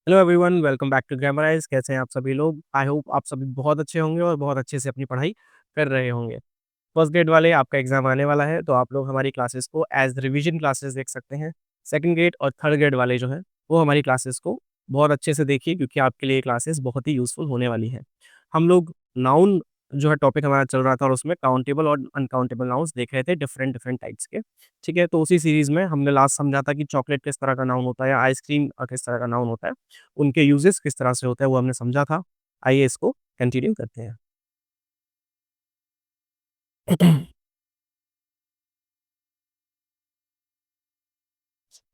Hello everyone, welcome back to Grammarize. कैसे हैं आप सभी लोग? आई होप आप सभी बहुत अच्छे होंगे और बहुत अच्छे से अपनी पढ़ाई कर रहे होंगे। फर्स्ट ग्रेड वाले आपका एग्जाम आने वाला है, तो आप लोग हमारी क्लासेस को एज रिवीजन क्लासेस देख सकते हैं। सेकंड ग्रेड और थर्ड ग्रेड वाले जो हैं वो हमारी क्लासेस को बहुत अच्छे से देखिए, क्योंकि आपके लिए क्लासेस बहुत ही यूजफुल होने वाली हैं। हम लोग नाउन जो है टॉपिक हमारा चल रहा था, और उसमें काउंटेबल और अनकाउंटेबल नाउन्स देख रहे थे, डिफरेंट डिफरेंट टाइप्स के। ठीक है, तो उसी सीरीज में हमने लास्ट समझा था कि चॉकलेट किस तरह का नाउन होता है या आइसक्रीम किस तरह का नाउन होता है, उनके यूजेस किस तरह से होते हैं वो हमने समझा था। आइए इसको कंटिन्यू करते हैं।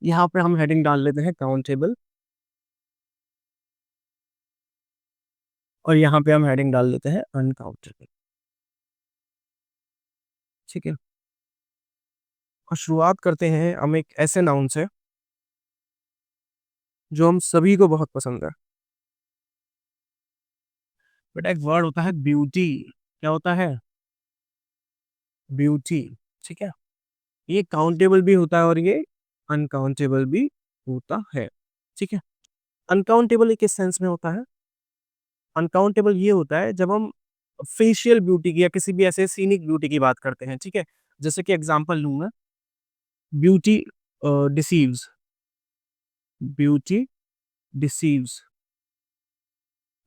यहाँ पे हम हेडिंग डाल लेते हैं काउंटेबल, और यहाँ पे हम हेडिंग डाल देते हैं अनकाउंटेबल। ठीक है, और शुरुआत करते हैं हम एक ऐसे नाउन से जो हम सभी को बहुत पसंद है। बेटा, एक वर्ड होता है ब्यूटी। क्या होता है? ब्यूटी। ठीक है, ये काउंटेबल भी होता है और ये अनकाउंटेबल भी होता है। ठीक है, अनकाउंटेबल किस सेंस में होता है? अनकाउंटेबल ये होता है जब हम फेशियल ब्यूटी की या किसी भी ऐसे सीनिक ब्यूटी की बात करते हैं। ठीक है, जैसे कि एग्जांपल लूंगा, ब्यूटी डिसीव्स। ब्यूटी डिसीव्स,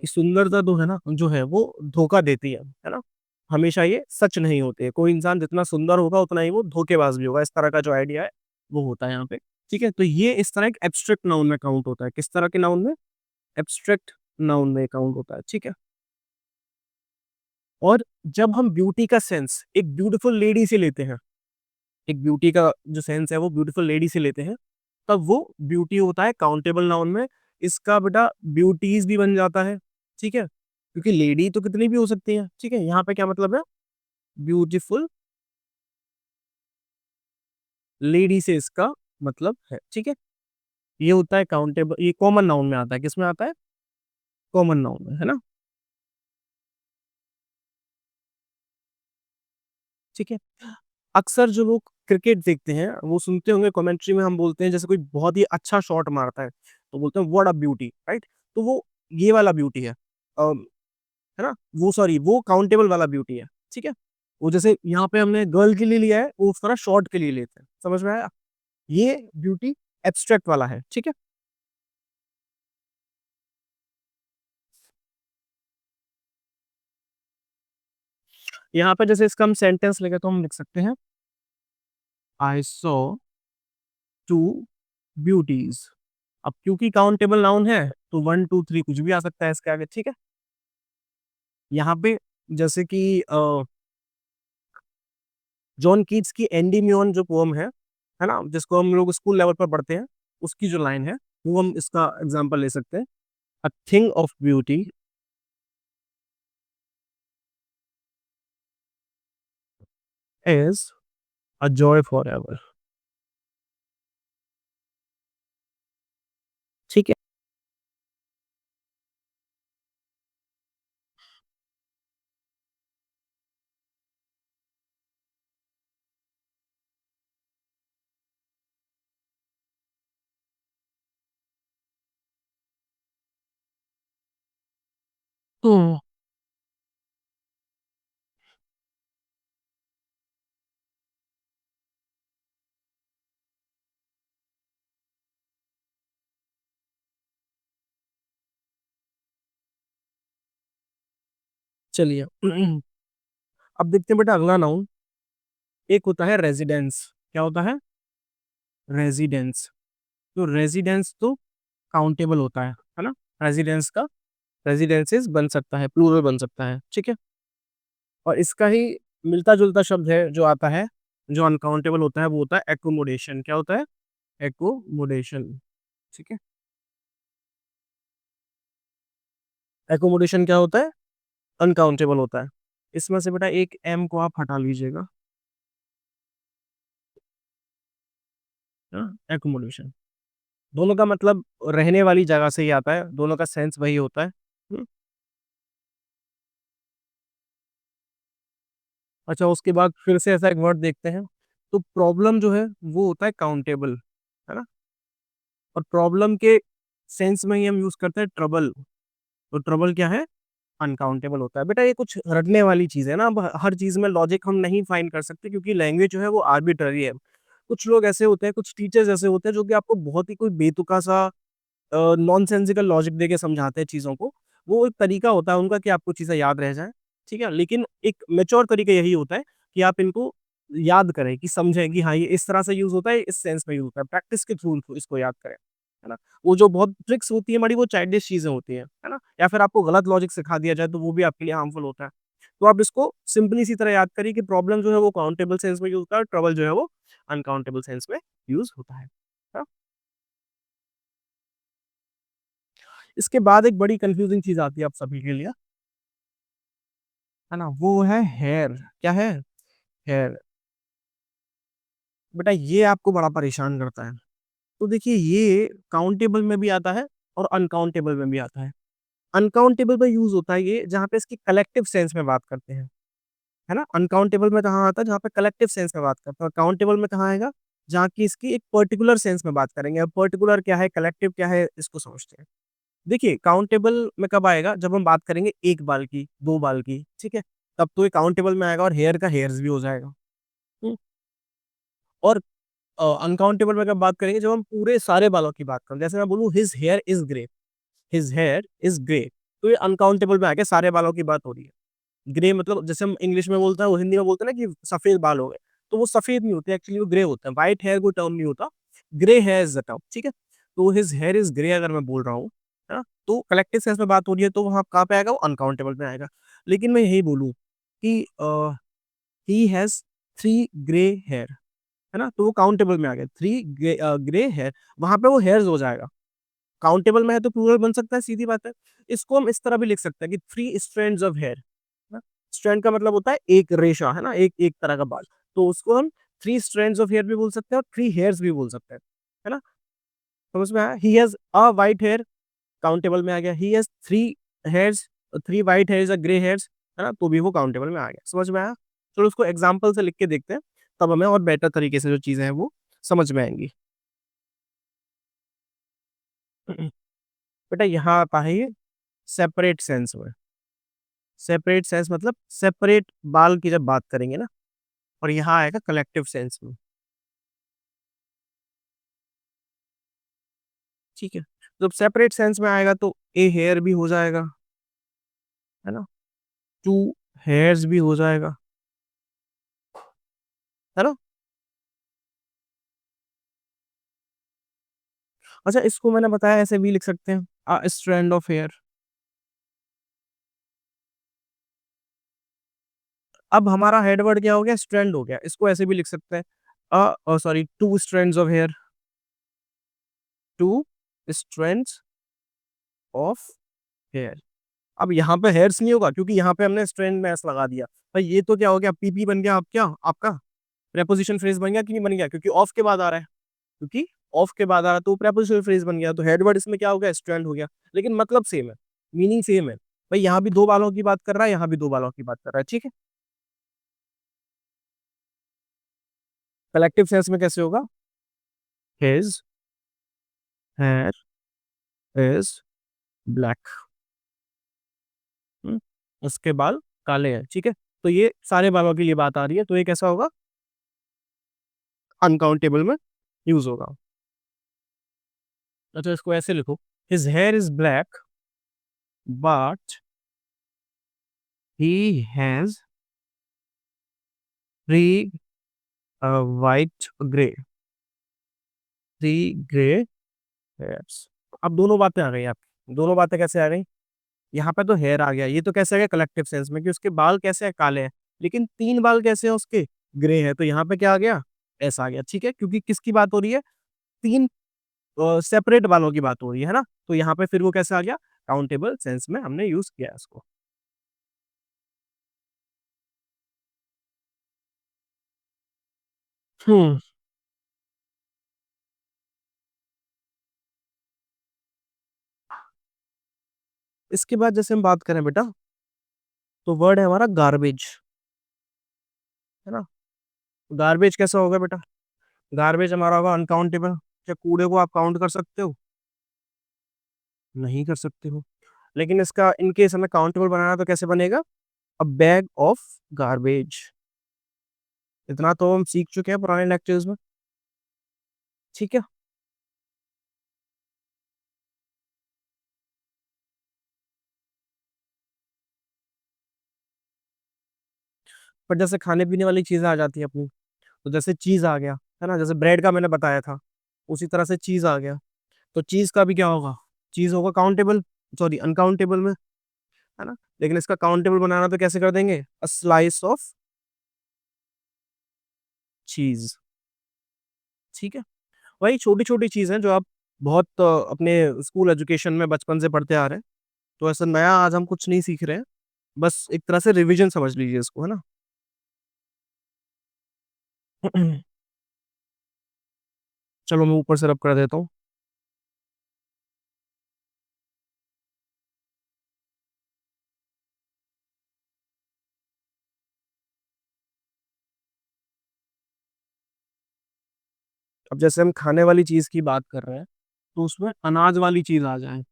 सुंदरता तो है ना, जो है वो धोखा देती है ना। हमेशा ये सच नहीं होते। कोई इंसान जितना सुंदर होगा उतना ही वो धोखेबाज भी होगा, इस तरह का जो आइडिया है वो होता है यहाँ पे। ठीक है, तो ये इस तरह एक एब्स्ट्रैक्ट नाउन में काउंट होता है। किस तरह के नाउन में? एब्स्ट्रैक्ट नाउन में काउंट होता है। ठीक है, और जब हम ब्यूटी का सेंस एक ब्यूटीफुल लेडी से लेते हैं, एक ब्यूटी का जो सेंस है वो ब्यूटीफुल लेडी से लेते हैं, तब वो ब्यूटी होता है काउंटेबल नाउन में। इसका बेटा ब्यूटीज भी बन जाता है। ठीक है, क्योंकि लेडी तो कितनी भी हो सकती है। ठीक है, यहाँ पे क्या मतलब है? ब्यूटीफुल लेडी से इसका मतलब है। ठीक है, ये होता है काउंटेबल, ये कॉमन नाउन में आता है। किसमें आता है? कॉमन नाउन में, है ना। ठीक है, अक्सर जो लोग क्रिकेट देखते हैं वो सुनते होंगे कमेंट्री में हम बोलते हैं, जैसे कोई बहुत ही अच्छा शॉट मारता है तो बोलते हैं व्हाट अ ब्यूटी, राइट। तो वो ये वाला ब्यूटी है ना। वो सॉरी, वो काउंटेबल वाला ब्यूटी है। ठीक है, वो जैसे यहाँ पे हमने गर्ल के लिए लिया है, वो उस तरह शॉर्ट के लिए लेते हैं। समझ में आया? ये ब्यूटी एब्स्ट्रैक्ट वाला है। ठीक है, यहाँ पे जैसे इसका हम सेंटेंस लेके तो हम लिख सकते हैं, आई सॉ टू ब्यूटीज। अब क्योंकि काउंटेबल नाउन है तो वन टू थ्री कुछ भी आ सकता है इसके आगे। ठीक है, यहाँ पे जैसे कि जॉन कीट्स की एंडीम्योन जो पोम है ना, जिसको हम लोग स्कूल लेवल पर पढ़ते हैं, उसकी जो लाइन है वो हम इसका एग्जांपल ले सकते हैं। A thing of beauty is a joy for ever. ठीक है, तो चलिए अब देखते हैं बेटा अगला नाउन। एक होता है रेजिडेंस। क्या होता है? रेजिडेंस। तो रेजिडेंस तो काउंटेबल होता है ना। रेजिडेंस का रेजिडेंसेस बन सकता है, प्लूरल बन सकता है। ठीक है, और इसका ही मिलता जुलता शब्द है जो आता है, जो अनकाउंटेबल होता है, वो होता है एकोमोडेशन। क्या होता है? एकोमोडेशन। ठीक है, एकोमोडेशन क्या होता है? अनकाउंटेबल होता है। इसमें से बेटा एक एम को आप हटा लीजिएगा। एकोमोडेशन दोनों का मतलब रहने वाली जगह से ही आता है, दोनों का सेंस वही होता है। अच्छा, उसके बाद फिर से ऐसा एक वर्ड देखते हैं। तो प्रॉब्लम जो है वो होता है काउंटेबल, है ना। और प्रॉब्लम के सेंस में ही हम यूज़ करते हैं ट्रबल, तो ट्रबल क्या है? अनकाउंटेबल होता है। बेटा ये कुछ रटने वाली चीज़ है ना, अब हर चीज़ में लॉजिक हम नहीं फाइंड कर सकते क्योंकि लैंग्वेज जो है वो आर्बिट्रेरी है। कुछ लोग ऐसे होते हैं, कुछ टीचर्स ऐसे होते हैं जो कि आपको बहुत ही कोई बेतुका सा नॉनसेंसिकल लॉजिक देके समझाते हैं चीज़ों को। वो एक तरीका होता है उनका कि आपको चीज़ें याद रह जाएँ, ठीक है? लेकिन एक मैच्योर तरीका यही होता है कि आप इनको याद करें, कि समझें कि हाँ, ये इस तरह से यूज़ होता है, इस सेंस में यूज़ होता है। प्रैक्टिस के थ्रू इनको इसको याद करें, है ना? वो जो बहुत ट्रिक्स होती हैं बड़ी, वो चाइल्डिश चीज़ें होती हैं, है ना? या फिर आपको गलत लॉजिक सिखा दिया जाए, तो वो भी आपके लिए हार्मफुल होता है। तो आप इसको सिंपली इसी तरह याद करिए कि प्रॉब्लम जो है वो काउंटेबल सेंस में यूज़ होता है और ट्रबल जो है वो अनकाउंटेबल सेंस में यूज़ होता है। हाँ? इसके बाद एक बड़ी कन्फ्यूज़िंग चीज़ आती है आप सभी के लिए, है ना? वो है हेयर, क्या है? हेयर। बेटा ये आपको बड़ा परेशान करता है। तो देखिए ये काउंटेबल में भी आता है और अनकाउंटेबल में भी आता है। अनकाउंटेबल में यूज़ होता है ये जहाँ पे इसकी कलेक्टिव सेंस में बात करते हैं, है ना? अनकाउंटेबल में कहाँ आता है? जहाँ पे कलेक्टिव सेंस में बात करते हैं, और काउंटेबल में कहाँ आएगा? जहाँ की इसकी एक पर्टिकुलर सेंस में बात करेंगे। अब पर्टिकुलर क्या है, कलेक्टिव क्या है, इसको समझते हैं। देखिए काउंटेबल में कब आएगा? जब हम बात करेंगे 1 बाल की, 2 बाल की, ठीक है? तब तो ये काउंटेबल में आएगा और हेयर का हेयर्स भी हो जाएगा। हुँ, और अनकाउंटेबल में कब बात करेंगे? जब हम पूरे सारे बालों की बात करें। जैसे मैं बोलूँ his here is grey, his here is grey, तो ये अनकाउंटेबल में आ गया, सारे बालों की बात हो रही है। ग्रे मतलब जैसे हम इंग्लिश में बोलते हैं, वो हिंदी में बोलते हैं ना कि सफ़ेद बाल हो गए, तो वो सफ़ेद नहीं होते, एक्चुअली वो ग्रे होते हैं। व्हाइट हेयर कोई टर्म नहीं होता, grey here is the term, ठीक है? तो हिज़ हेयर इज़ ग्रे अगर मैं बोल रहा हूँ, है ना? तो कलेक्टिव सेंस में बात हो रही है, तो वहाँ कहाँ पे आएगा? वो अनकाउंटेबल में आएगा। लेकिन मैं यही बोलूँ कि ही हैज़ 3 ग्रे हेयर, है ना? तो वो काउंटेबल में आ गया। 3 ग्रे हेयर, वहाँ पे वो हेयर्स हो जाएगा। काउंटेबल में है तो प्लूरल बन सकता है, सीधी बात है। इसको हम इस तरह भी लिख सकते हैं कि 3 स्ट्रैंड्स ऑफ हेयर, है ना? स्ट्रैंड का मतलब होता है एक रेशा, है ना? एक एक तरह का बाल। तो उसको हम 3 स्ट्रैंड्स ऑफ हेयर भी बोल सकते हैं और 3 हेयर्स भी बोल सकते हैं, है ना? समझ में आया? He has a white hair, countable में आ गया। He has 3 hairs, 3 white hairs और ग्रे हेयर्स, है ना? तो भी वो काउंटेबल में आ गया। समझ में आया? चलो उसको एग्ज़ाम्पल से लिख के देखते हैं, तब हमें और बेटर तरीके से जो चीज़ें हैं वो समझ में आएँगी। बेटा यहाँ आता है ये सेपरेट सेंस में। सेपरेट सेंस मतलब सेपरेट बाल की जब बात करेंगे ना, और यहाँ आएगा कलेक्टिव सेंस में, ठीक है? जब सेपरेट सेंस में आएगा तो ए हेयर भी हो जाएगा, है ना? 2 हेयर्स भी हो जाएगा, है ना? अच्छा इसको मैंने बताया ऐसे भी लिख सकते हैं, स्ट्रैंड ऑफ हेयर। अब हमारा हेड वर्ड क्या हो गया? स्ट्रैंड हो गया। इसको ऐसे भी लिख सकते हैं, sorry 2 strands of hair, 2 strands of hair. अब यहाँ पे हेयर्स नहीं होगा क्योंकि यहाँ पे हमने स्ट्रैंड में एस लगा दिया। भाई ये तो क्या हो गया? पीपी बन गया, आप क्या आपका प्रेपोज़िशन फ्रेज़ बन गया कि नहीं बन गया? क्योंकि ऑफ के बाद आ रहा है, क्योंकि ऑफ के बाद आ रहा है तो प्रेपोज़िशनल फ्रेज़ बन गया, तो हेड वर्ड इसमें क्या हो गया? स्ट्रैंड हो गया। लेकिन मतलब सेम है, मीनिंग सेम है। भाई यहाँ भी 2 बालों की बात कर रहा है, यहाँ भी 2 बालों की बात कर रहा है, ठीक है? कलेक्टिव सेंस में कैसे होगा? हिज़ हेयर इज़ ब्लैक, हुँ? उसके बाल काले हैं, ठीक है? तो ये सारे बालों के लिए बात आ रही है, तो ये कैसा होगा? अनकाउंटेबल में यूज़ होगा। अच्छा इसको ऐसे लिखो, his here is black but he has 3 white grey, 3 grey hairs. अब दोनों बातें आ गई आपकी। दोनों बातें कैसे आ गई? यहाँ पे तो हेयर आ गया, ये तो कैसे आ गया? कलेक्टिव सेंस में कि उसके बाल कैसे हैं? काले हैं। लेकिन 3 बाल कैसे हैं उसके? ग्रे हैं। तो यहाँ पे क्या आ गया? एस आ गया, ठीक है? क्योंकि किसकी बात हो रही है? 3 सेपरेट बालों की बात हो रही है ना? तो यहाँ पे फिर वो कैसे आ गया? काउंटेबल सेंस में हमने यूज़ किया है उसको। हुँ, इसके बाद जैसे हम बात करें बेटा, तो वर्ड है हमारा गार्बेज, है ना? गार्बेज कैसा होगा बेटा? गार्बेज हमारा होगा अनकाउंटेबल। क्या कूड़े को आप काउंट कर सकते हो? नहीं कर सकते हो। लेकिन इसका इन केस हमें काउंटेबल बनाना है तो कैसे बनेगा? अ बैग ऑफ गार्बेज। इतना तो हम सीख चुके हैं पुराने लेक्चर्स में, ठीक है? पर जैसे खाने-पीने वाली चीज़ें आ जाती हैं अपनी, तो जैसे चीज़ आ गया, है ना? जैसे ब्रेड का मैंने बताया था, उसी तरह से चीज़ आ गया। तो चीज़ का भी क्या होगा? चीज़ होगा काउंटेबल, सॉरी अनकाउंटेबल में, है ना? लेकिन इसका काउंटेबल बनाना तो कैसे कर देंगे? अ स्लाइस ऑफ चीज़, ठीक है? वही छोटी-छोटी चीज़ें जो आप बहुत अपने स्कूल एजुकेशन में बचपन से पढ़ते आ रहे हैं। तो ऐसा नया आज हम कुछ नहीं सीख रहे हैं। बस एक तरह से रिविज़न समझ लीजिए इसको, है ना? चलो मैं ऊपर से रब कर देता हूँ। अब जैसे हम खाने वाली चीज़ की बात कर रहे हैं, तो उसमें अनाज वाली चीज़ आ जाए।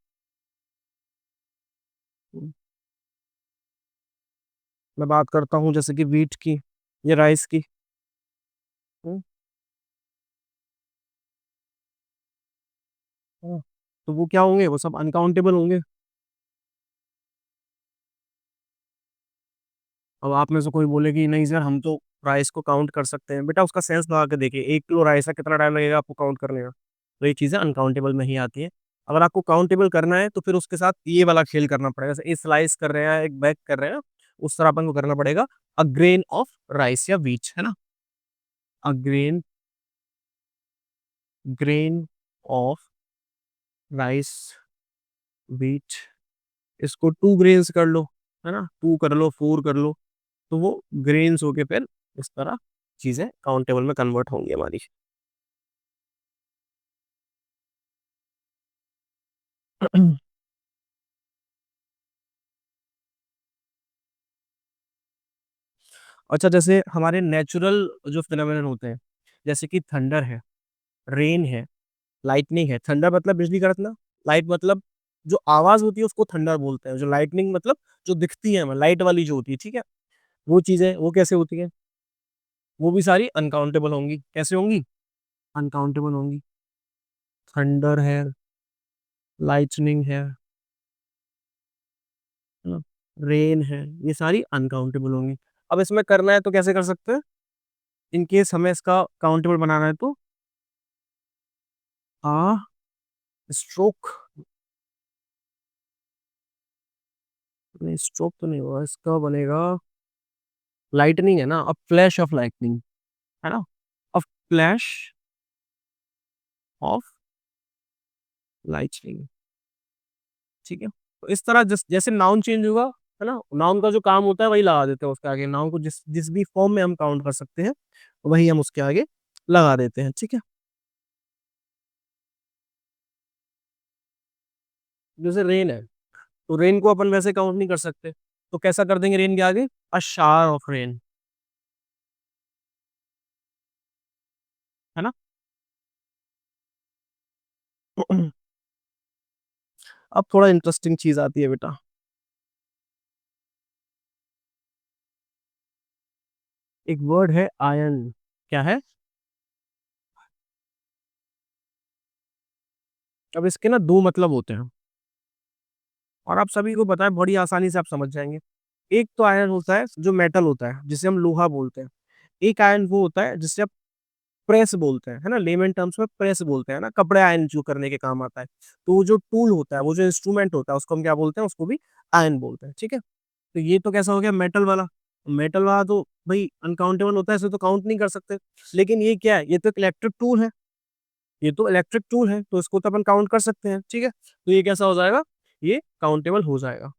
हुँ, मैं बात करता हूँ जैसे कि व्हीट की या राइस की। हुँ, हाँ, तो वो क्या होंगे? वो सब अनकाउंटेबल होंगे। अब आप में से कोई बोले कि नहीं सर हम तो राइस को काउंट कर सकते हैं। बेटा उसका सेंस लगा के देखिए 1 किलो राइस है कितना टाइम लगेगा आपको काउंट करने में? तो ये चीज़ें अनकाउंटेबल में ही आती हैं। अगर आपको काउंटेबल करना है तो फिर उसके साथ ये वाला खेल करना पड़ेगा। जैसे एक स्लाइस कर रहे हैं, एक बैग कर रहे हैं, उस तरह अपन को करना पड़ेगा। अ ग्रेन ऑफ राइस या व्हीट, है ना? A grain of rice, wheat इसको 2 ग्रेन्स कर लो, है ना? 2 कर लो, 4 कर लो, तो वो ग्रेन्स होके फिर इस तरह चीज़ें काउंटेबल में कन्वर्ट होंगी हमारी। अच्छा जैसे हमारे नेचुरल जो फिनोमेनन होते हैं, जैसे कि थंडर है, रेन है, लाइटनिंग है। थंडर मतलब बिजली कड़कना, लाइट मतलब जो आवाज़ होती है उसको थंडर बोलते हैं। जो लाइटनिंग मतलब जो दिखती है हमें, लाइट वाली जो होती है, ठीक है? वो चीज़ें वो कैसे होती हैं? वो भी सारी अनकाउंटेबल होंगी। कैसे होंगी? अनकाउंटेबल होंगी। थंडर है, लाइटनिंग है ना? रेन है, ये सारी अनकाउंटेबल होंगी। अब इसमें करना है तो कैसे कर सकते हैं? इन केस हमें इसका काउंटेबल बनाना है तो अ, स्ट्रोक नहीं स्ट्रोक तो नहीं होगा, इसका बनेगा लाइटनिंग है ना, अ फ्लैश ऑफ लाइटनिंग, है ना? अ फ्लैश ऑफ लाइटनिंग, ठीक है? तो इस तरह जैसे नाउन चेंज होगा, है ना? नाउन का जो काम होता है वही लगा देते हैं उसके आगे। नाउन को जिस जिस भी फॉर्म में हम काउंट कर सकते हैं, वही हम उसके आगे लगा देते हैं, ठीक है? जैसे रेन है, तो रेन को अपन वैसे काउंट नहीं कर सकते, तो कैसा कर देंगे रेन के आगे? अ शावर ऑफ रेन, है ना? अब थोड़ा इंटरेस्टिंग चीज़ आती है बेटा। एक वर्ड है आयन, क्या है? अब इसके ना 2 मतलब होते हैं और आप सभी को पता है बड़ी आसानी से आप समझ जाएँगे। एक तो आयन होता है जो मेटल होता है, जिसे हम लोहा बोलते हैं। एक आयन वो होता है जिसे आप प्रेस बोलते हैं, है ना? लेमन टर्म्स में प्रेस बोलते हैं ना, कपड़े आयरन जो करने के काम आता है। तो वो जो टूल होता है, वो जो इंस्ट्रूमेंट होता है, उसको हम क्या बोलते हैं? उसको भी आयन बोलते हैं, ठीक है? तो ये तो कैसा हो गया मेटल वाला। मेटल वाला तो भई अनकाउंटेबल होता है, इसे तो काउंट नहीं कर सकते। लेकिन ये क्या है? ये तो एक इलेक्ट्रिक टूल है। ये तो इलेक्ट्रिक टूल है, तो इसको तो अपन काउंट कर सकते हैं, ठीक है? तो ये कैसा हो जाएगा? ये काउंटेबल हो जाएगा।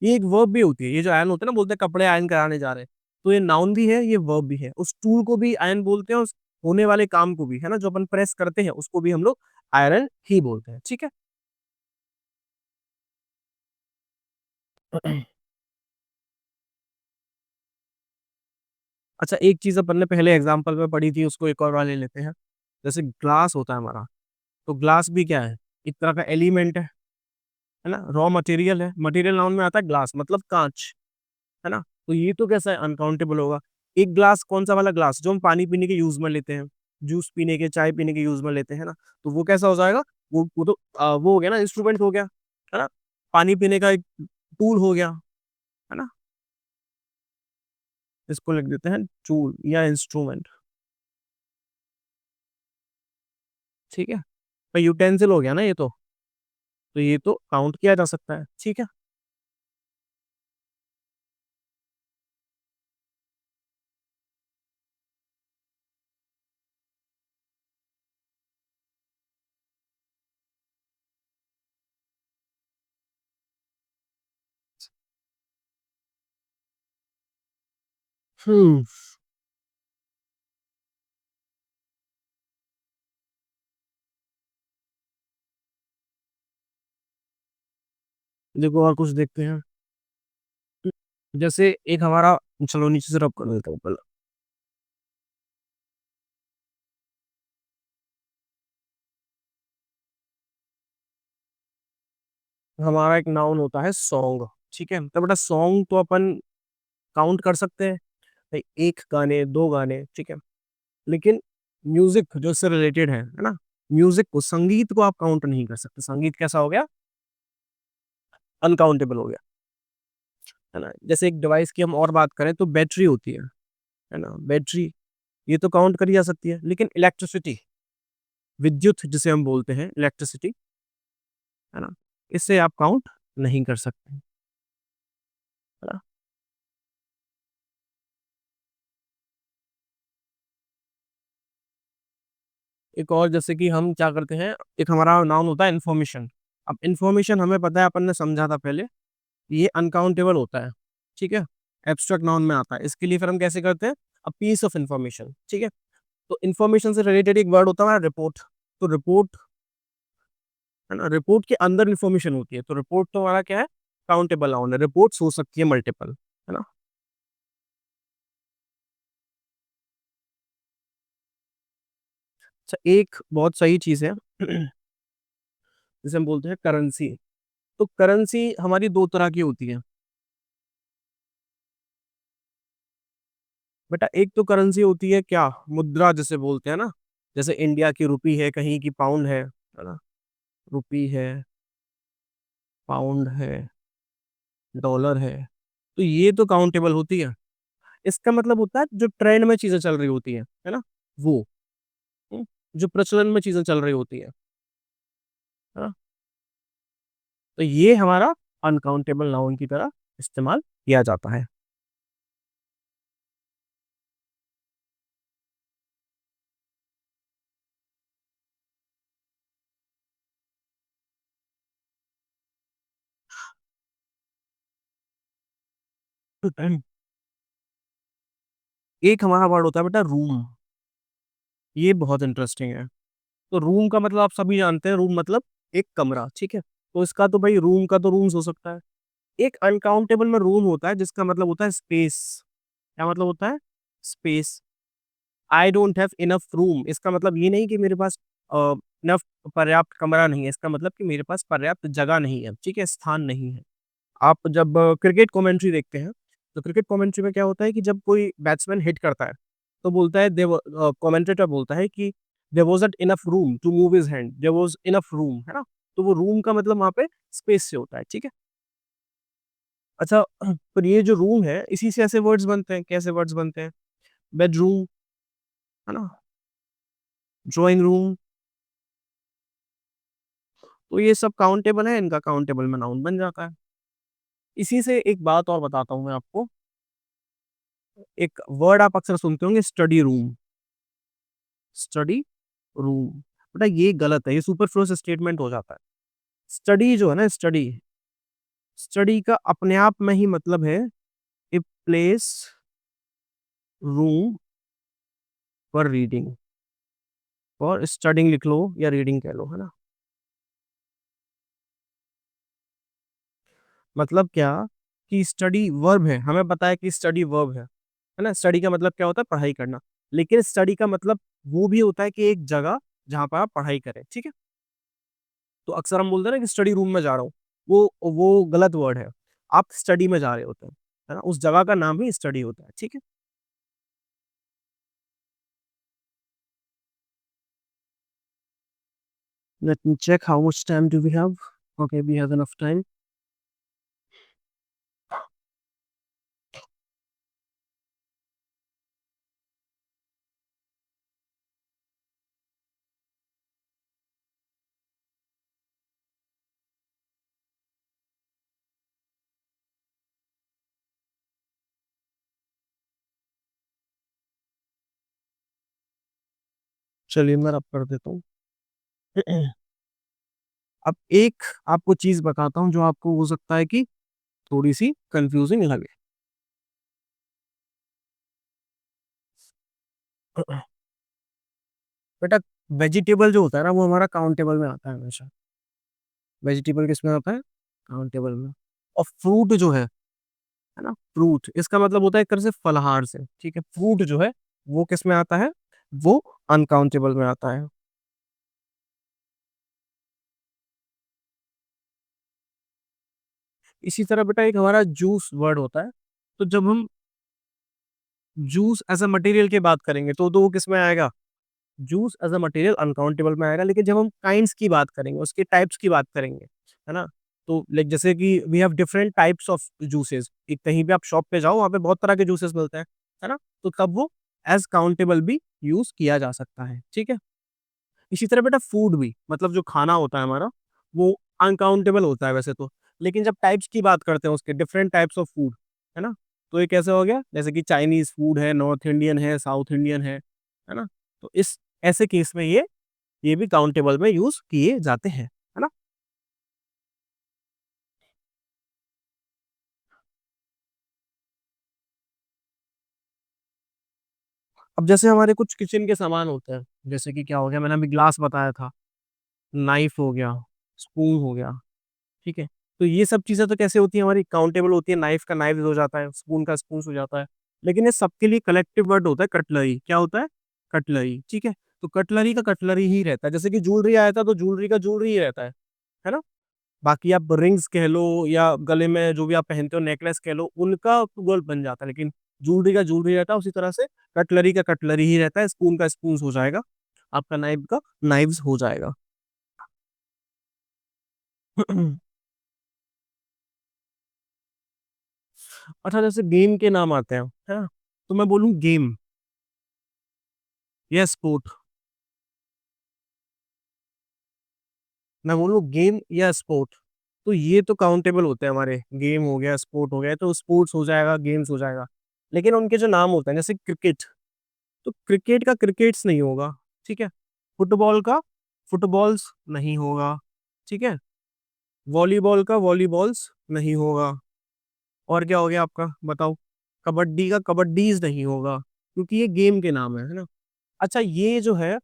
ये एक वर्ब भी होती है, ये जो आयरन होता है ना बोलते हैं कपड़े आयरन कराने जा रहे हैं, तो ये नाउन भी है, ये वर्ब भी है। उस टूल को भी आयरन बोलते हैं, उस होने वाले काम को भी, है ना? जो अपन प्रेस करते हैं, उसको भी हम लोग आयरन ही बोलते हैं, ठीक है? अच्छा एक चीज़ अपन ने पहले एग्ज़ाम्पल में पढ़ी थी, उसको एक और बार ले लेते हैं। जैसे ग्लास होता है हमारा, तो ग्लास भी क्या है, एक तरह का एलिमेंट है ना, रॉ मटेरियल है। मटेरियल नाउन में आता है ग्लास, मतलब कांच, है ना। तो ये तो कैसा है, अनकाउंटेबल होगा। एक ग्लास, कौन सा वाला ग्लास, जो हम पानी पीने के यूज में लेते हैं, जूस पीने के, चाय पीने के यूज में लेते हैं ना, तो वो कैसा हो जाएगा, वो तो वो हो गया ना, इंस्ट्रूमेंट हो गया, है ना। पानी पीने का एक टूल हो गया, है ना। इसको लिख देते हैं टूल या इंस्ट्रूमेंट, ठीक है। पर यूटेंसिल हो गया ना ये तो ये तो काउंट किया जा सकता है, ठीक है। हम्म देखो और कुछ देखते हैं। जैसे एक हमारा, चलो नीचे से रब कर देता हूँ पहले। हमारा एक नाउन होता है सॉन्ग, ठीक है। तो बेटा सॉन्ग तो अपन काउंट कर सकते हैं भाई, एक गाने, दो गाने, ठीक है। लेकिन म्यूजिक जो इससे रिलेटेड है ना, म्यूजिक को, संगीत को आप काउंट नहीं कर सकते। संगीत कैसा हो गया, अनकाउंटेबल हो गया, है ना। जैसे एक डिवाइस की हम और बात करें तो बैटरी होती है ना, बैटरी, ये तो काउंट करी जा सकती है। लेकिन इलेक्ट्रिसिटी, विद्युत जिसे हम बोलते हैं इलेक्ट्रिसिटी, है ना, इससे आप काउंट नहीं कर सकते, है ना। एक और, जैसे कि हम क्या करते हैं, एक हमारा नाउन होता है इंफॉर्मेशन। अब इंफॉर्मेशन हमें पता है, अपन ने समझा था पहले, ये अनकाउंटेबल होता है, ठीक है। एब्स्ट्रैक्ट नाउन में आता है। इसके लिए फिर हम कैसे करते हैं, अ पीस ऑफ इंफॉर्मेशन, ठीक है। तो इंफॉर्मेशन से रिलेटेड एक वर्ड होता है रिपोर्ट। तो रिपोर्ट, है ना, रिपोर्ट के अंदर इंफॉर्मेशन होती है, तो रिपोर्ट तो हमारा क्या है, काउंटेबल नाउन है। रिपोर्ट्स हो सकती है मल्टीपल, है ना। अच्छा, एक बहुत सही चीज है जिसे हम बोलते हैं करेंसी। तो करेंसी हमारी दो तरह की होती है बेटा। एक तो करेंसी होती है क्या, मुद्रा जिसे बोलते हैं ना, जैसे इंडिया की रुपी है, कहीं की पाउंड है ना। रुपी है, पाउंड है, डॉलर है, तो ये तो काउंटेबल होती है। इसका मतलब होता है जो ट्रेंड में चीजें चल रही होती है ना, वो, हम्म, जो प्रचलन में चीजें चल रही होती है ना। तो ये हमारा अनकाउंटेबल नाउन की तरह इस्तेमाल किया जाता है। एक हमारा वर्ड होता है बेटा रूम। ये बहुत इंटरेस्टिंग है। तो रूम का मतलब आप सभी जानते हैं, रूम मतलब एक कमरा, ठीक है। तो इसका तो भाई रूम का तो रूम्स हो सकता है। एक अनकाउंटेबल में रूम होता है जिसका मतलब होता है स्पेस। क्या मतलब होता है, space. I don't have enough room, इसका मतलब ये नहीं कि मेरे पास इनफ, पर्याप्त कमरा नहीं है। इसका मतलब कि मेरे पास पर्याप्त जगह नहीं है, ठीक है, स्थान नहीं है। आप जब क्रिकेट कमेंट्री देखते हैं, तो क्रिकेट कमेंट्री में क्या होता है कि जब कोई बैट्समैन हिट करता है, तो बोलता है, कमेंटेटर बोलता है कि there wasn't enough room to move his hand, there was enough room, है ना। तो वो रूम का मतलब वहाँ पे स्पेस से होता है, ठीक है। अच्छा, पर ये जो रूम है, इसी से ऐसे वर्ड्स बनते हैं, कैसे वर्ड्स बनते हैं, बेडरूम, है ना, ड्राइंग रूम। तो ये सब काउंटेबल है, इनका काउंटेबल में नाउन बन जाता है। इसी से एक बात और बताता हूँ मैं आपको। एक वर्ड आप अक्सर सुनते होंगे, स्टडी रूम। स्टडी रूम, बेटा ये गलत है, ये सुपरफ्लुअस स्टेटमेंट हो जाता है। स्टडी जो है ना, स्टडी, स्टडी का अपने आप में ही मतलब है a place, room for reading, और स्टडिंग लिख लो या रीडिंग कह लो, है ना। मतलब क्या, कि स्टडी वर्ब है, हमें पता है कि स्टडी वर्ब है ना। स्टडी का मतलब क्या होता है, पढ़ाई करना। लेकिन स्टडी का मतलब वो भी होता है कि एक जगह जहां पर आप पढ़ाई करें, ठीक है। तो अक्सर हम बोलते हैं ना कि स्टडी रूम में जा रहा हूँ, वो गलत वर्ड है। आप स्टडी में जा रहे होते हैं, है ना? उस जगह का नाम ही स्टडी होता है, ठीक है? Let me check how much time do we have? Okay, we have enough time. चलिए मैं अब कर देता हूँ। अब एक आपको चीज़ बताता हूँ जो आपको हो सकता है कि थोड़ी-सी कन्फ्यूज़िंग लगे। बेटा वेजिटेबल जो होता है ना वो हमारा काउंटेबल में आता है हमेशा। वेजिटेबल किसमें आता है? काउंटेबल में। और फ्रूट जो है ना? फ्रूट इसका मतलब होता है एक तरह से फलाहार से, ठीक है? फ्रूट जो है वो किसमें आता है? वो अनकाउंटेबल में आता है। इसी तरह बेटा एक हमारा जूस वर्ड होता है। तो जब हम जूस एज़ अ मटेरियल की बात करेंगे तो वो किसमें आएगा? Juice as a material uncountable में आएगा, लेकिन जब हम काइंड्स की बात करेंगे, उसके टाइप्स की बात करेंगे, है ना? तो लाइक जैसे कि we have different types of juices. एक कहीं पे आप शॉप पे जाओ, वहाँ पे बहुत तरह के जूसेस मिलते हैं, है ना? तो तब वो एज़ काउंटेबल भी यूज़ किया जा सकता है, ठीक है? इसी तरह बेटा फूड भी, मतलब जो खाना होता है हमारा, वो अनकाउंटेबल होता है वैसे तो। लेकिन जब टाइप्स की बात करते हैं उसके डिफरेंट टाइप्स ऑफ फूड, है ना? तो ये कैसे हो गया? जैसे कि चाइनीज़ फूड है, नॉर्थ इंडियन है, साउथ इंडियन है ना? तो इस ऐसे केस में ये भी काउंटेबल में यूज़ किए जाते हैं, है ना? अब जैसे हमारे कुछ किचन के सामान होते हैं, जैसे कि क्या हो गया, मैंने अभी ग्लास बताया था, नाइफ हो गया, स्पून हो गया, ठीक है? तो ये सब चीज़ें तो कैसे होती हैं, हमारी काउंटेबल होती है, नाइफ का नाइफ हो जाता है, स्पून का स्पून्स हो जाता है। लेकिन ये सबके लिए कलेक्टिव वर्ड होता है कटलरी, क्या होता है? कटलरी, ठीक है? तो कटलरी का कटलरी ही रहता है, जैसे कि ज्वेलरी आया था तो ज्वेलरी का ज्वेलरी ही रहता है ना? बाकी आप रिंग्स कह लो या गले में जो भी आप पहनते हो नेकलेस कह लो, उनका वर्ड बन जाता है, लेकिन जूलरी का जूलरी रहता है, उसी तरह से कटलरी का कटलरी ही रहता है, स्पून का स्पून्स हो जाएगा, आपका नाइफ का नाइव्स हो जाएगा। अच्छा जैसे गेम के नाम आते हैं, है ना? तो मैं बोलूँ गेम या स्पोर्ट, मैं बोलूँ गेम या स्पोर्ट, तो ये तो काउंटेबल होते हैं हमारे, गेम हो गया, स्पोर्ट हो गया, तो स्पोर्ट्स हो जाएगा, गेम्स हो जाएगा। लेकिन उनके जो नाम होते हैं जैसे क्रिकेट, तो क्रिकेट का क्रिकेट्स नहीं होगा, ठीक है? फुटबॉल का फुटबॉल्स नहीं होगा, ठीक है? वॉलीबॉल का वॉलीबॉल्स नहीं होगा। और क्या हो गया आपका बताओ? कबड्डी का कबड्डीज़ नहीं होगा, क्योंकि ये गेम के नाम है ना? अच्छा ये जो है,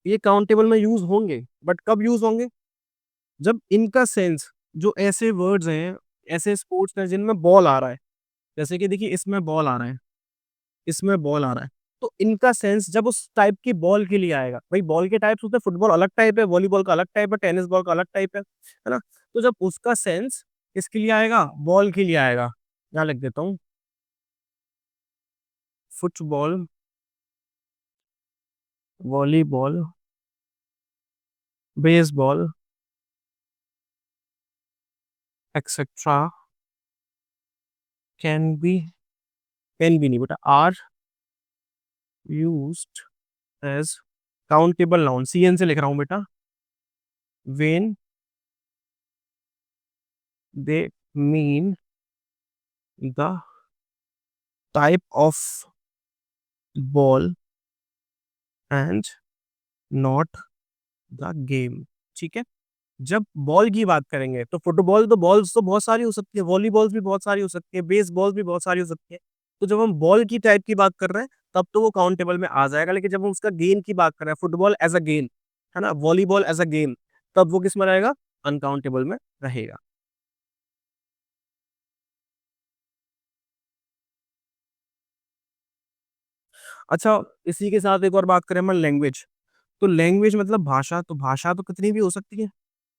ये काउंटेबल में यूज़ होंगे, बट कब यूज़ होंगे? जब इनका सेंस जो ऐसे वर्ड्स हैं, ऐसे स्पोर्ट्स हैं जिनमें बॉल आ रहा है, जैसे कि देखिए इसमें बॉल आ रहा है, इसमें बॉल आ रहा है। तो इनका सेंस जब उस टाइप की बॉल के लिए आएगा, भई बॉल के टाइप्स होते हैं, फुटबॉल अलग टाइप है, वॉलीबॉल का अलग टाइप है, टेनिस बॉल का अलग टाइप है ना? तो जब उसका सेंस किसके लिए आएगा? बॉल के लिए आएगा। यहाँ लिख देता हूँ, football, volleyball, baseball, etcetera can be can be नहीं बेटा, are used as countable noun, CN से लिख रहा हूँ बेटा, when they mean the type of ball and not the game, ठीक है? जब बॉल की बात करेंगे तो फुटबॉल तो बॉल्स तो बहुत सारी हो सकती है, वॉलीबॉल्स भी बहुत सारी हो सकती है, बेसबॉल भी बहुत सारी हो सकती है। तो जब हम बॉल की टाइप की बात कर रहे हैं, तब तो वो काउंटेबल में आ जाएगा, लेकिन जब हम उसका गेम की बात कर रहे हैं, फुटबॉल एज़ अ गेम, है ना? वॉलीबॉल एज़ अ गेम, तब वो किसमें रहेगा? अनकाउंटेबल में रहेगा। अच्छा, इसी के साथ एक और बात करें हम लैंग्वेज, तो लैंग्वेज मतलब भाषा, तो भाषा तो कितनी भी हो सकती है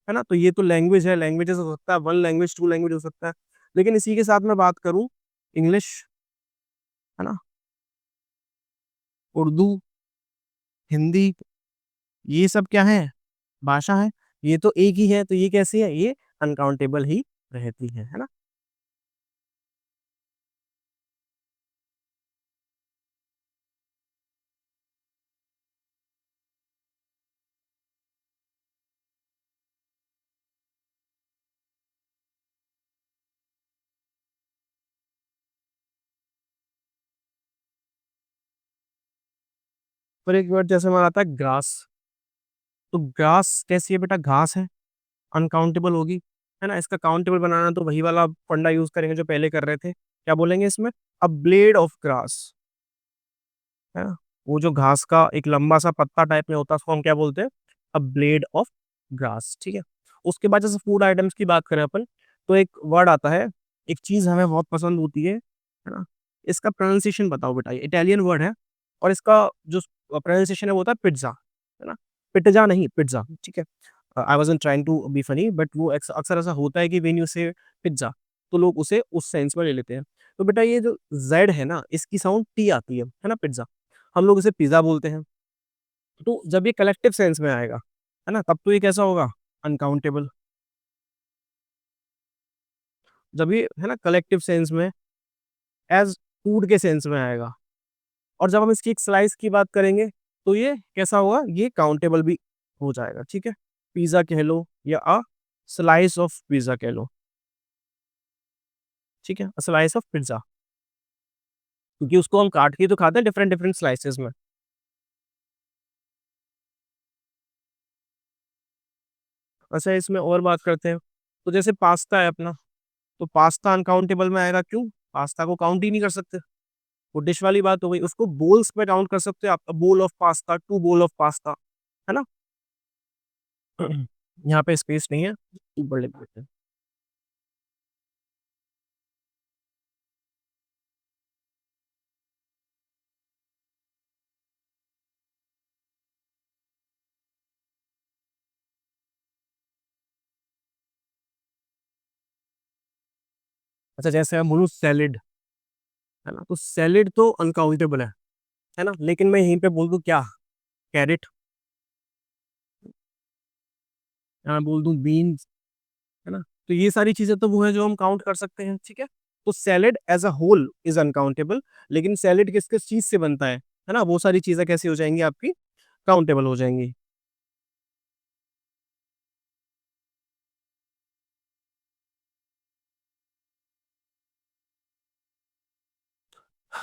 ना? तो ये तो लैंग्वेज है, लैंग्वेजेज़ हो सकता है, 1 लैंग्वेज, 2 लैंग्वेज हो सकता है। लेकिन इसी के साथ मैं बात करूँ इंग्लिश, है ना? उर्दू, हिंदी, ये सब क्या है? भाषा है। ये तो एक ही है, तो ये कैसी है? ये अनकाउंटेबल ही रहती है ना? और एक वर्ड जैसे हमारा आता है ग्रास, तो ग्रास कैसी है बेटा? घास है, अनकाउंटेबल होगी, है ना? इसका काउंटेबल बनाना तो वही वाला फंडा यूज़ करेंगे जो पहले कर रहे थे। क्या बोलेंगे इसमें? अ ब्लेड ऑफ ग्रास, है ना? वो जो घास का एक लंबा-सा पत्ता टाइप में होता है, उसको हम क्या बोलते हैं? अ ब्लेड ऑफ ग्रास, ठीक है? उसके बाद जैसे फूड आइटम्स की बात करें अपन, तो एक वर्ड आता है, एक चीज़ हमें बहुत पसंद होती है ना? इसका प्रोनंसिएशन बताओ बेटा, ये इटालियन वर्ड है और इसका जो प्रोनंसिएशन है वो होता है पिज़्ज़ा, है ना? पिटज़ा नहीं, पिज़्ज़ा, ठीक है? I wasn't trying to be funny but वो अक्सर ऐसा होता है कि व्हेन यू से पिज़्ज़ा, तो लोग उसे उस सेंस में ले लेते हैं। तो बेटा ये जो ज़ेड है ना, इसकी साउंड टी आती है ना? पिज़्ज़ा। हम लोग इसे पिज़्ज़ा बोलते हैं। तो जब ये कलेक्टिव सेंस में आएगा, है ना? तब तो ये कैसा होगा? अनकाउंटेबल। जब ये है ना कलेक्टिव सेंस में एज़ फूड के सेंस में आएगा और जब हम इसकी एक स्लाइस की बात करेंगे, तो ये कैसा होगा? ये काउंटेबल भी हो जाएगा, ठीक है? पिज़्ज़ा कह लो या स्लाइस ऑफ पिज़्ज़ा कह लो, ठीक है? स्लाइस ऑफ पिज़्ज़ा क्योंकि उसको हम काट के तो खाते हैं डिफरेंट डिफरेंट स्लाइसेस में। अच्छा इसमें और बात करते हैं, तो जैसे पास्ता है अपना, तो पास्ता अनकाउंटेबल में आएगा क्यों? पास्ता को काउंट ही नहीं कर सकते। वो डिश वाली बात हो गई, उसको बोल्स में काउंट कर सकते हो आप, bowl of pasta, 2 bowl of pasta, है ना? यहाँ पे स्पेस नहीं है, ऊपर लिख देते हैं। अच्छा जैसे मैं बोलूँ सैलेड, है ना? तो सैलेड तो अनकाउंटेबल है ना? लेकिन मैं यहीं पे बोल दूँ क्या? कैरट, बोल दूँ बीन्स, है ना? तो ये सारी चीज़ें तो वो हैं जो हम काउंट कर सकते हैं, ठीक है? तो salad as a whole is uncountable लेकिन सैलेड किस-किस चीज़ से बनता है ना? वो सारी चीज़ें कैसी हो जाएँगी आपकी काउंटेबल हो जाएँगी।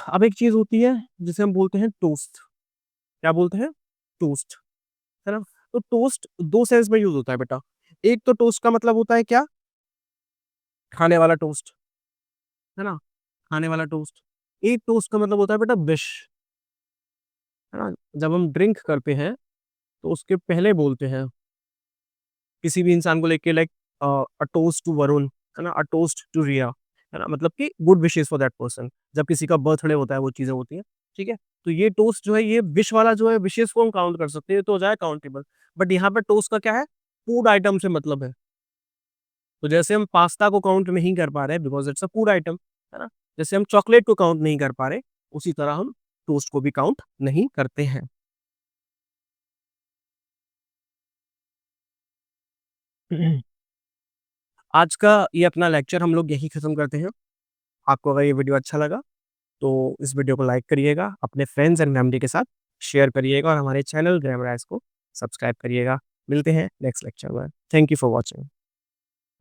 अब एक चीज़ होती है जिसे हम बोलते हैं टोस्ट, क्या बोलते हैं? टोस्ट, है ना? तो टोस्ट 2 सेंस में यूज़ होता है बेटा। एक तो टोस्ट का मतलब होता है क्या? खाने वाला टोस्ट, है ना? खाने वाला टोस्ट। एक टोस्ट का मतलब होता है बेटा विश, है ना? जब हम ड्रिंक करते हैं तो उसके पहले बोलते हैं किसी भी इंसान को लेके like a toast to Varun, है ना? अ टोस्ट टू रिया, है ना? मतलब कि good wishes for that person. जब किसी का बर्थडे होता है वो चीज़ें होती हैं, ठीक है? तो ये टोस्ट जो है ये विश वाला जो है विशेस को हम काउंट कर सकते हैं, ये तो हो जाएगा काउंटेबल। बट यहाँ पे टोस्ट का क्या है? फूड आइटम से मतलब है। तो जैसे हम पास्ता को काउंट नहीं कर पा रहे हैं because it's a food item, है ना? जैसे हम चॉकलेट को काउंट नहीं कर पा रहे, उसी तरह हम टोस्ट को भी काउंट नहीं करते हैं। आज का ये अपना लेक्चर हम लोग यहीं खत्म करते हैं। आपको अगर ये वीडियो अच्छा लगा तो इस वीडियो को लाइक करिएगा, अपने फ्रेंड्स एंड फैमिली के साथ शेयर करिएगा और हमारे चैनल ग्रामर को सब्सक्राइब करिएगा। मिलते हैं नेक्स्ट लेक्चर में। Thank you for watching.